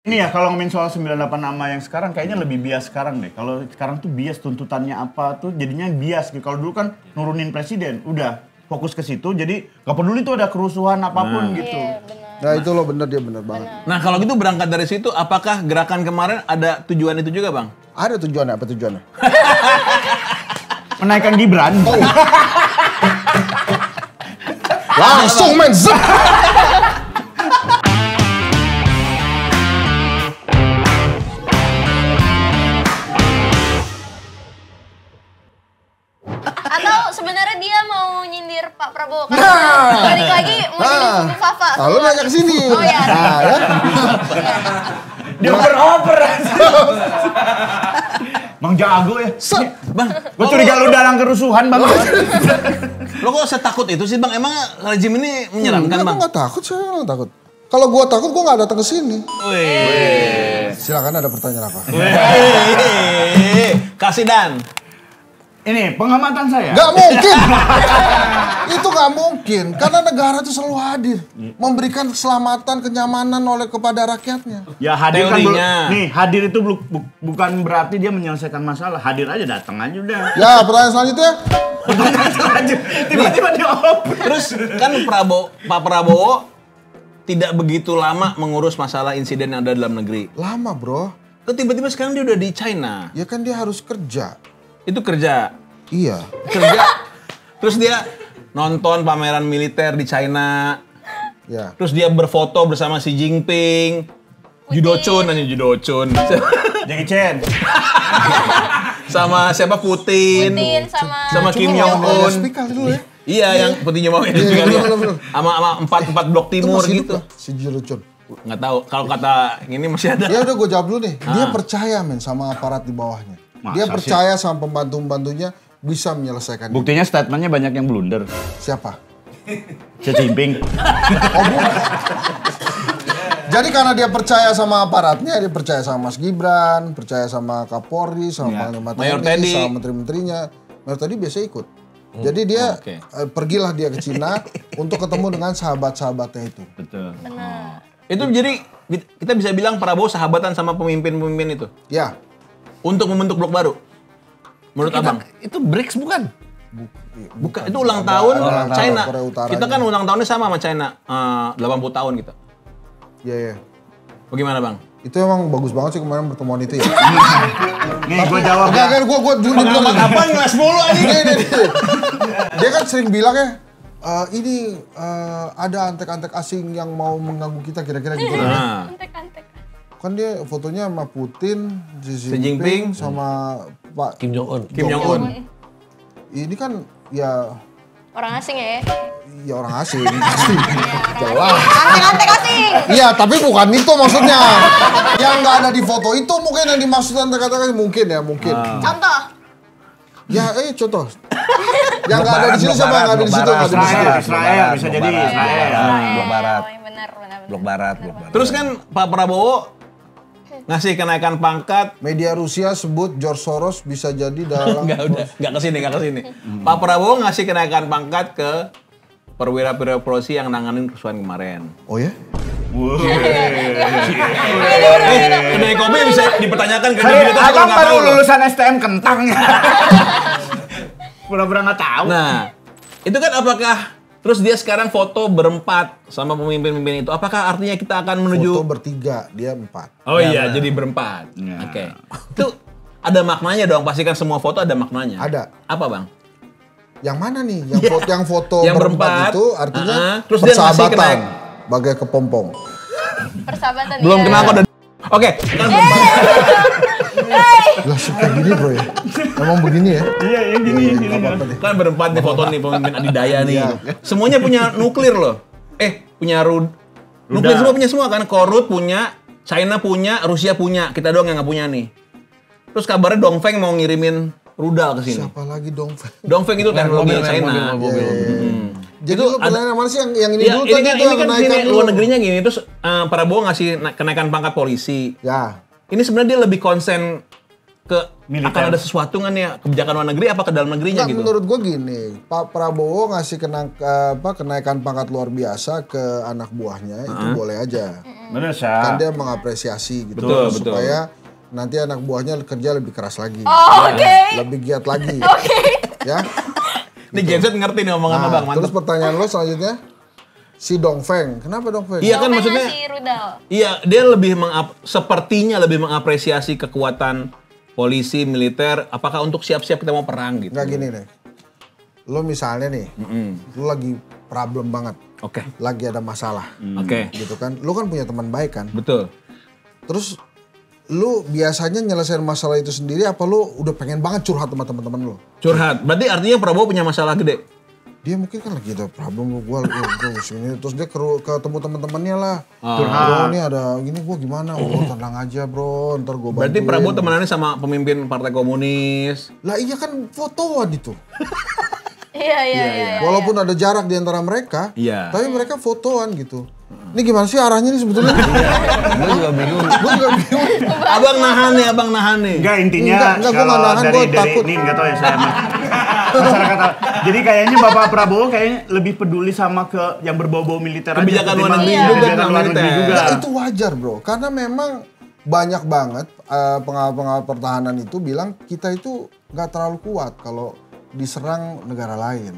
Ini ya kalau ngomongin soal 98 nama yang sekarang kayaknya lebih bias sekarang deh. Kalau sekarang tuh bias tuntutannya apa tuh jadinya bias gitu. Kalau dulu kan nurunin presiden, udah fokus ke situ jadi gak peduli tuh ada kerusuhan apapun gitu. Iya, Nah itu loh bener, dia bener banget. Nah kalau gitu berangkat dari situ, apakah gerakan kemarin ada tujuan itu juga Bang? Ada tujuannya, apa tujuannya? Menaikkan Gibran. Oh. Langsung men, zep! Atau sebenarnya dia mau nyindir Pak Prabowo kan? Balik lagi mau nyindir Buku Fafa. Lalu nanya ke sini. Oh iya. Nah, ya. Dia oper-oper. Bang jago ya. Bang, Gue curiga lu dalam kerusuhan Bang. lo kok setakut itu sih Bang? Emang rezim ini menyeramkan Bang? Gue gak takut, saya gak takut. Kalau gue takut, gue gak datang ke sini. Wih. Silakan ada pertanyaan apa? Kasih Dan. Ini pengamatan saya. Gak mungkin. Itu gak mungkin. Karena negara itu selalu hadir. Memberikan keselamatan, kenyamanan kepada rakyatnya. Ya hadir Teorinya. kan nih hadir itu bukan berarti dia menyelesaikan masalah. Hadir aja datang aja udah. Ya, pertanyaan selanjutnya. Tiba-tiba dia oper. Terus kan Pak Prabowo tidak begitu lama mengurus masalah insiden yang ada dalam negeri. Lama bro. Kok tiba-tiba sekarang dia udah di China? Ya kan dia harus kerja. Itu kerja. Iya. Kerja. Terus dia nonton pameran militer di China. Ya. Terus dia berfoto bersama Xi Jinping. Judocun, nanya Judocun. Jackie Chan. Sama siapa Putin. Putin sama Kim Cuma Jong mau Un. speaker dulu ya. Iya, yang Putinnya mau itu Iya, juga. bener. Sama empat blok Itu timur masih hidup gitu. nggak? Si Jilucun. Nggak tahu. Kalau kata ini masih ada. Ya udah gue jawab dulu nih. Dia percaya men sama aparat di bawahnya. Dia Masa percaya sama pembantu-pembantunya bisa menyelesaikan ini. Buktinya statementnya banyak yang blunder. Siapa? Xi Jinping. Oh bukan. Jadi karena dia percaya sama aparatnya, dia percaya sama Mas Gibran, percaya sama Kapolri, sama Panglima Mayor TNI, Teddy. sama menteri-menterinya. Mayor Teddy biasa ikut. Jadi dia Oke. pergilah dia ke Cina untuk ketemu dengan sahabat-sahabatnya itu. Betul. Benar. Itu jadi kita bisa bilang Prabowo sahabatan sama pemimpin-pemimpin itu Ya, untuk membentuk blok baru. Menurut Abang? Itu BRICS bukan? Bukan, itu ulang tahun ulang tahun China. Korea Utaranya. Kita kan ulang tahunnya sama China, 80 tahun kita. iya. Bagaimana Bang? Itu emang bagus banget sih kemarin pertemuan itu ya. Nih gue jawab Enggak, ya. kan gue dulu bilang Apa ngeles mulu aja? Nih. Dia kan sering bilang ya, ini ada antek-antek asing yang mau mengganggu kita kira-kira gitu. Nah, Antek-antek. Kan dia fotonya sama Putin, Xi Jinping, Jinping, sama Pak Kim Jong Un. Kim Jong Un. Ini kan ya Orang asing ya? orang asing pasti. Jelas. Antek-antek asing. Iya, tapi bukan itu maksudnya. Yang nggak ada di foto itu mungkin yang dimaksud antek-antek mungkin ya, mungkin. Contoh. Ya, contoh. Yang nggak ada di situ siapa yang nggak ada di situ? Nggak ada di situ. Israel bisa jadi Israel. Blok Barat. Oh, iya, benar. Blok Barat. Terus kan Pak Prabowo ngasih kenaikan pangkat. Media Rusia sebut George Soros bisa jadi dalam Nggak kesini. Pak Prabowo ngasih kenaikan pangkat ke perwira-perwira polisi yang nanganin kerusuhan kemarin. Oh ya? Kedai kopi bisa dipertanyakan ke Abang baru lulusan STM kentang ya. Pura-pura nggak tahu. Nah, itu kan apakah terus dia sekarang foto berempat sama pemimpin-pemimpin itu? Apakah artinya kita akan menuju? Foto bertiga, dia 4. Oh iya, jadi berempat. Ya. Oke. Itu ada maknanya dong. Pastikan semua foto ada maknanya. Ada. Apa bang? Yang mana nih? Yang foto Yang berempat berempat, itu artinya terus dia ngasih persahabatan. Bagai kepompong. Persahabatan. Belum ya. kenal kok. Oke. Kan Lah suka gini bro ya? Emang begini ya? Iya, yang gini. Nggak apa-apa deh. kan berempat nih foto nih pemimpin adidaya nih. Iya. Semuanya punya nuklir loh. Punya nuklir semua punya semua kan. Korut punya, China punya, Rusia punya. Kita doang yang nggak punya nih. Terus kabarnya Dongfeng mau ngirimin rudal ke sini. Siapa lagi dong? Dongfeng itu teknologi China. Jadi Itu lu pertanyaan mana sih yang ini Ya, dulu ini tadi kan, tuh ini kan kenaikan sini, dulu. luar negerinya gini, terus Prabowo ngasih kenaikan pangkat polisi. Ya, Ini sebenarnya dia lebih konsen Militer. akan ada sesuatu nggak nih kebijakan luar negeri apa ke dalam negerinya Nggak, gitu? menurut gue gini, Pak Prabowo ngasih kenaikan pangkat luar biasa ke anak buahnya itu boleh aja. Bener, Kan Syah. dia mengapresiasi gitu Betul, betul. supaya nanti anak buahnya kerja lebih keras lagi, Oh, oke. lebih giat lagi, Oke. ya. Ini Gen Z ngerti nih omongan Abang, terus mantap. pertanyaan lo selanjutnya, si Dongfeng, kenapa Dongfeng? Iya kan Dongfeng maksudnya, ngasih rudal. iya dia sepertinya lebih mengapresiasi kekuatan polisi, militer, apakah untuk siap-siap kita mau perang gitu. Nggak gini nih, lo misalnya nih, lo lagi problem banget, Oke, lagi ada masalah, oke, gitu kan? Lo kan punya teman baik kan? betul. Terus lu biasanya nyelesain masalah itu sendiri apa lu udah pengen banget curhat sama teman-teman lu? Curhat, berarti artinya Prabowo punya masalah gede? Dia mungkin kan lagi ada problem gua sini terus dia ketemu teman-temannya lah. Curhat. Bro, ini ada gini gua gimana? Oh, tenang aja, Bro. Ntar gua bantuin. Berarti Prabowo temenannya sama pemimpin Partai Komunis. Lah iya kan fotoan itu. Iya. Walaupun ada jarak di antara mereka, Iya. tapi mereka fotoan gitu. Ini gimana sih arahnya nih sebetulnya? Gue juga bingung. Gua juga bingung. Abang nahan nih. Enggak, intinya Enggak, gua kalau nggak nahan, dari, gua dari takut. ini enggak tahu ya saya mah. Masyarakat. Jadi kayaknya Bapak Prabowo kayaknya lebih peduli sama ke yang berbau-bau militer Kebijakan aja. luar ketimbang negeri juga, kebijakan tentang luar negeri militer. juga. Nah, itu wajar bro, karena memang banyak banget pengawal-pengawal pertahanan itu bilang kita itu nggak terlalu kuat kalau diserang negara lain.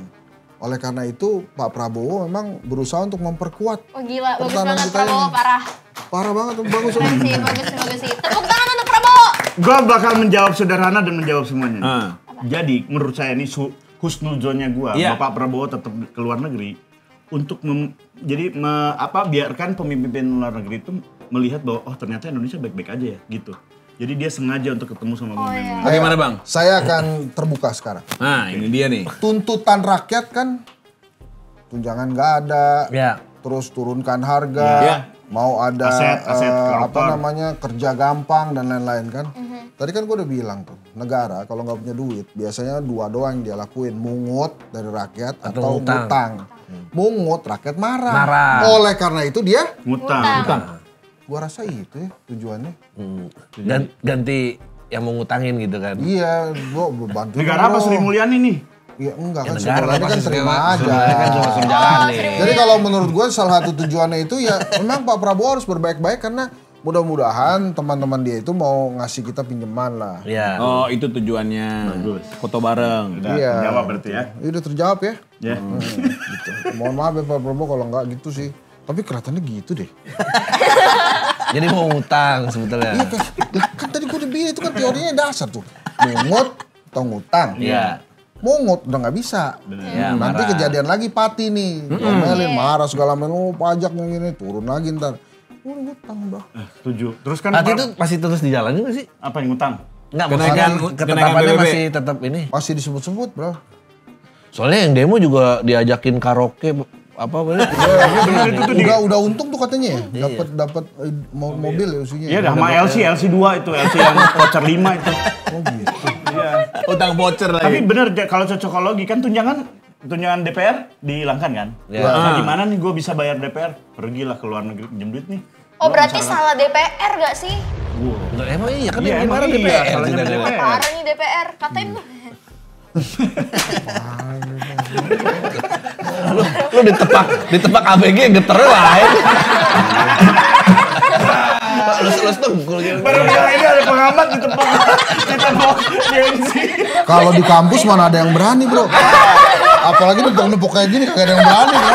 Oleh karena itu Pak Prabowo memang berusaha untuk memperkuat. Oh gila, bagus pertahanan banget kita Prabowo, ini. parah. Parah banget, bagus. Bagus sih. Tepuk tangan untuk Prabowo. Gue bakal menjawab sederhana dan menjawab semuanya. Ah. Jadi menurut saya ini husnuzonnya gue, Iya. Bapak Prabowo tetap ke luar negeri untuk biarkan pemimpin luar negeri itu melihat bahwa oh ternyata Indonesia baik-baik aja ya gitu. Jadi dia sengaja untuk ketemu sama pemimpin. iya. Bagaimana Bang? Saya akan terbuka sekarang. Nah ini dia nih. Tuntutan rakyat kan tunjangan nggak ada, Ya. terus turunkan harga, Iya. mau ada Aset koruptor. kerja gampang dan lain-lain kan. Tadi kan gue udah bilang tuh, negara kalau nggak punya duit biasanya dua doang yang dia lakuin, mungut dari rakyat atau ngutang. ngutang. Mungut rakyat marah. Marah. Oleh karena itu dia, Ngutang. gua rasa itu ya tujuannya. Ganti yang mau ngutangin gitu kan. Iya, gua bantu. Negara apa Sri Mulyani nih? Iya enggak kan, negara sebenarnya kan pasti terima sebenarnya aja. kan cuma suruh jalanin. Jadi kalau menurut gue salah satu tujuannya itu ya memang Pak Prabowo harus berbaik-baik karena mudah-mudahan teman-teman dia itu mau ngasih kita pinjaman lah. Iya. Oh itu tujuannya. Foto bareng. Udah Iya. jawab berarti ya. Ya udah terjawab ya. Ya. Gitu. Mohon maaf ya Pak Prabowo kalau nggak gitu sih. Tapi kelihatannya gitu deh. Jadi mau ngutang sebetulnya. Iya kan tadi gue udah bilang itu kan teorinya dasar tuh. Mungut atau ngutang. Iya. Mungut udah nggak bisa. Iya, Nanti marah. kejadian lagi pati nih. Ngomelin, marah segala macam. Oh pajak yang ini turun lagi ntar. Udah ngutang udah. Setuju. Terus kan Berarti itu masih terus dijalani nggak sih? apa yang ngutang? Enggak, Kenaikan ketetapannya BBB. masih tetap ini. Masih disebut-sebut bro. Soalnya yang demo juga diajakin karaoke apa bener? Bener itu tuh Udah untung tuh katanya ya. Dapat mobil ya usunya. Iya, dah sama LC 2 itu, LC yang voucher 5 itu. Oh gitu. Iya. Utang voucher Tapi lagi. bener kalau cocokologi kan tunjangan DPR dihilangkan kan? Ya. Nah, gimana nih gue bisa bayar DPR? Pergilah ke luar negeri pinjem duit nih. Oh berarti salah DPR gak sih? Loh, emang iya kan Iya, yang emang kemarin iya, DPR salahnya juga DPR. DPR. Parah nih DPR, katain Lu ditepak ABG geter lain. Lu tengkul gitu. Baru bilang ini ada pengamat di tempat gengsi. Kalau di kampus mana ada yang berani bro. Apalagi nempok-nempok kayak gini kagak ada yang berani kan.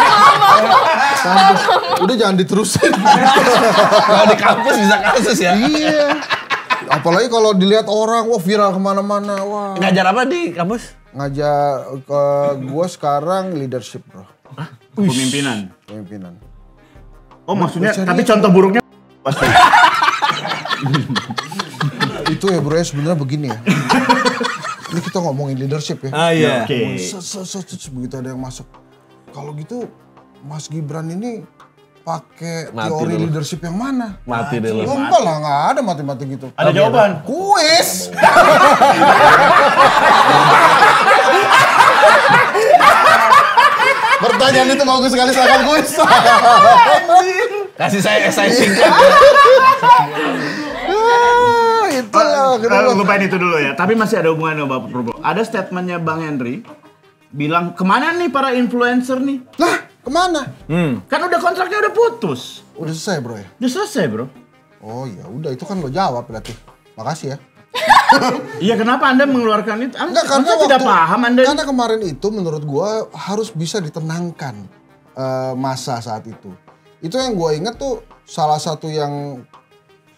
Kampus. Udah jangan diterusin. Kalau di kampus bisa kasus ya. Iya. Apalagi kalau dilihat orang, wah viral kemana-mana. Wah. Ngajar apa di kampus? Ngajar ke gue sekarang leadership bro. Kepemimpinan. Pemimpinan. Oh maksudnya, Serius? tapi contoh buruknya pasti. Itu ya bro ya sebenarnya begini ya. Ini kita ngomongin leadership ya. Ah iya. Oke. Begitu ada yang masuk. Kalau gitu Mas Gibran ini pakai Mati teori dulu. leadership yang mana? Mati deh lu. Oh, enggak lah, nggak ada mati-mati gitu. Ada jawaban. Kuis. Pertanyaan itu bagus sekali silakan kuis. Kasih saya esai singkat. Itulah lupain itu dulu ya. Tapi masih ada hubungannya sama Bapak Prabowo. Ada statementnya Bang Henry bilang kemana nih para influencer nih? Lah, kemana? Kan udah kontraknya udah putus. Udah selesai bro ya? Udah selesai bro. Oh ya udah itu kan lo jawab berarti. Makasih ya. Iya kenapa Anda mengeluarkan itu? Enggak, karena Anda tidak paham Anda. Karena kemarin itu menurut gua harus bisa ditenangkan masa saat itu. Itu yang gua inget tuh salah satu yang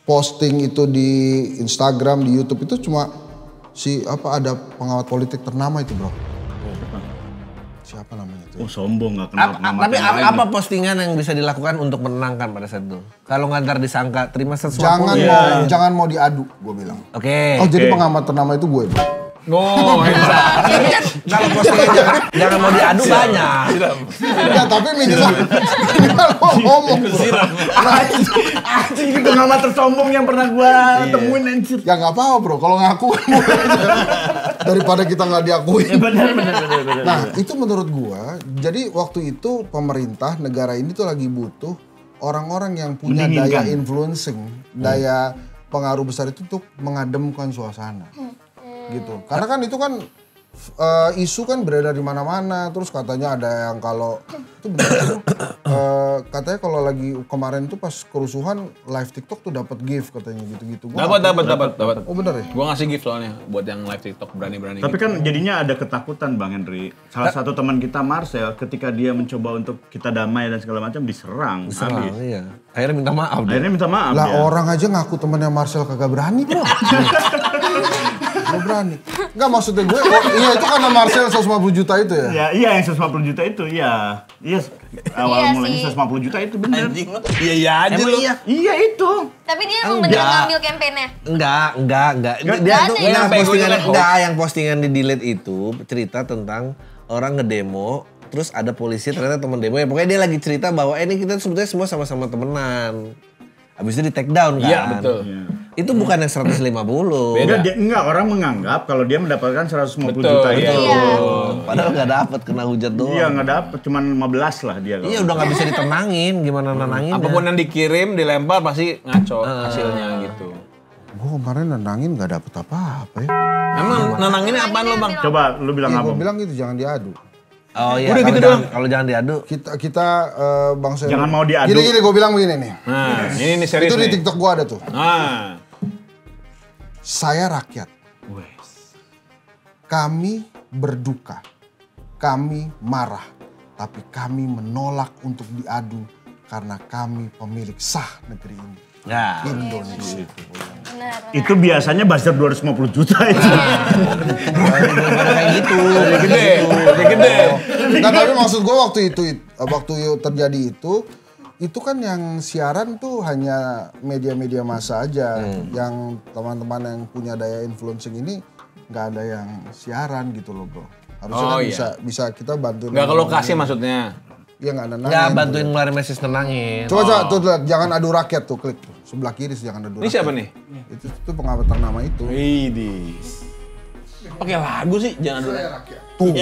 posting itu di Instagram, di YouTube itu cuma ada pengawat politik ternama itu bro. Siapa namanya tuh? Oh sombong nggak kenal pengamat Tapi yang lain. apa postingan yang bisa dilakukan untuk menenangkan pada saat itu? Kalau nggak ntar disangka terima sesuatu. Jangan mau diadu, gue bilang. Oke. Oh jadi pengamat ternama itu gue. Oh, Kalau postingan jangan mau diadu banyak. Ya tapi minimal mau ngomong. Anjing ini pengamat tersombong yang pernah gua temuin anjir. Ya nggak apa-apa bro, kalau ngaku kan boleh aja. Daripada kita nggak diakui. Benar. Nah itu menurut gua, jadi waktu itu pemerintah negara ini tuh lagi butuh orang-orang yang punya daya influencing, daya pengaruh besar itu untuk mengademkan suasana. Gitu. Karena kan itu kan isu kan beredar di mana-mana, terus katanya ada yang kalau itu benar katanya kalau lagi kemarin tuh pas kerusuhan live TikTok tuh dapat gift katanya gitu-gitu. Dapat. Oh benar ya? Gua ngasih gift soalnya buat yang live TikTok berani-berani. Tapi gitu. kan jadinya ada ketakutan Bang Henry. Salah satu teman kita Marcel ketika dia mencoba untuk kita damai dan segala macam diserang. Serang, habis. iya. Akhirnya minta maaf. Akhirnya minta maaf Lah ya. orang aja ngaku temennya Marcel kagak berani bro. Gak berani. Enggak maksudnya gue, iya itu karena Marcel 150 juta itu ya? Ya, iya yang 150 juta itu, iya. Iya, awal Iya mulanya sih. 150 juta itu bener. Iya aja Emang lu. iya? Iya itu. Tapi dia emang bener ngambil campaign-nya. Enggak. Dia tuh ada ya? yang postingan di delete itu cerita tentang orang ngedemo, terus ada polisi ternyata teman demo ya. Pokoknya dia lagi cerita bahwa ini kita sebetulnya semua sama-sama temenan. Habis itu di take down kan. Iya, betul. Itu bukan yang 150. Enggak, orang menganggap kalau dia mendapatkan 150 Betul, juta itu. iya. Padahal nggak dapat kena hujat doang. Iya, nggak dapet, cuman 15 lah dia. Iya udah nggak bisa ditenangin, gimana nenangin? Apapun yang dikirim, dilempar pasti ngaco hasilnya gitu. Gue kemarin nenangin gak dapet apa-apa ya. Emang nenanginnya apaan lo bang? Coba lu bilang Iya apa? gue bilang gitu jangan diadu. Oh iya. Udah kalau gitu jangan- doang. Kalau jangan diadu. Kita bangsa Jangan mau diadu. Gini gue bilang begini nih. Nah, ini serius Itu di nih. TikTok gue ada tuh. Nah, Saya rakyat. Kami berduka. Kami marah. Tapi kami menolak untuk diadu karena kami pemilik sah negeri ini. Ya. Indonesia. Benar. Itu biasanya buzzer 250 juta itu. Kayak gitu. gede. Nah tapi maksud gue waktu terjadi itu kan yang siaran tuh hanya media-media massa aja. Yang teman-teman yang punya daya influencing ini nggak ada yang siaran gitu loh bro. Harusnya Oh, kan iya. bisa kita bantu. Nggak ke lokasi maksudnya. Iya nggak nenangin. Ya bantuin ngeluarin message tenangin. Coba tuh lihat, jangan adu rakyat tuh klik tuh. Sebelah kiri jangan adu Ini rakyat. siapa nih? Itu pengamat ternama itu. Widis. Pakai lagu sih, jangan dulu. Tuh,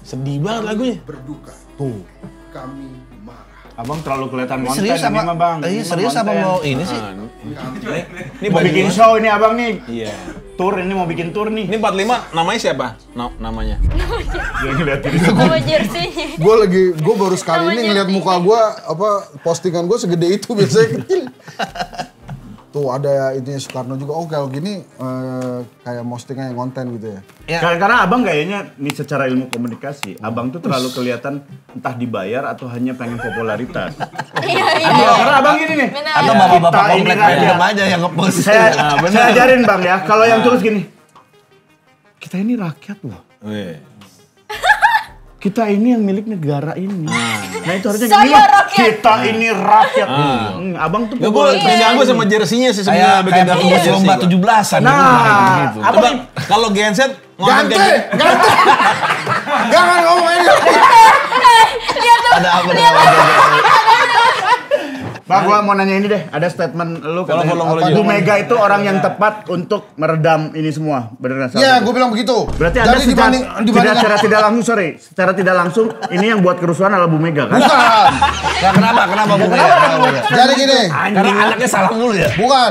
Sedih banget lagunya. berduka. Tuh, kami marah. Abang terlalu kelihatan konten Serius ini apa? mah bang. Iya Ini serius mah apa konten. mau ini sih? Ini Mau bikin show ini abang nih. Iya. Tour ini mau bikin tour nih. Ini 45 namanya siapa? Namanya. Dia ngeliat diri. Bawa jersey-nya. Gue baru sekali ini ngeliat muka gue, postingan gue segede itu biasanya kecil. Tuh ada itunya Soekarno juga. Oh kalau gini kayak postingan yang konten gitu ya. Ya. Karena abang kayaknya nih secara ilmu komunikasi, abang tuh terlalu kelihatan entah dibayar atau hanya pengen popularitas. Iya. Karena abang gini nih. Benar. Atau bapak-bapak Kita ini komplek rakyat. random aja yang ngepost. Saya ajarin bang ya, kalau yang tulis gini. Kita ini rakyat loh. Kita ini yang milik negara ini. Nah itu harusnya Saya gini lah. rakyat. Kita ini rakyat. Abang tuh Gue popularitas. terganggu sama jersey-nya sih sebenarnya. Kayak pengurus lomba 17-an. Nah, gitu. abang Coba kalau genset ngomong Ganti! kayak gitu. Ganti! Jangan ngomong ini. Ada apa dengan wajah Bang, gua mau nanya ini deh. Ada statement lu katanya follow Bu Mega itu orang yang tepat untuk meredam ini semua. Beneran salah? Iya, gue bilang begitu. Berarti Anda Jadi secara tidak langsung, secara tidak langsung ini yang buat kerusuhan adalah Bu Mega kan? Bukan. Nah, kenapa Bu Mega? Jadi gini. Karena anaknya salah mulu ya. Bukan.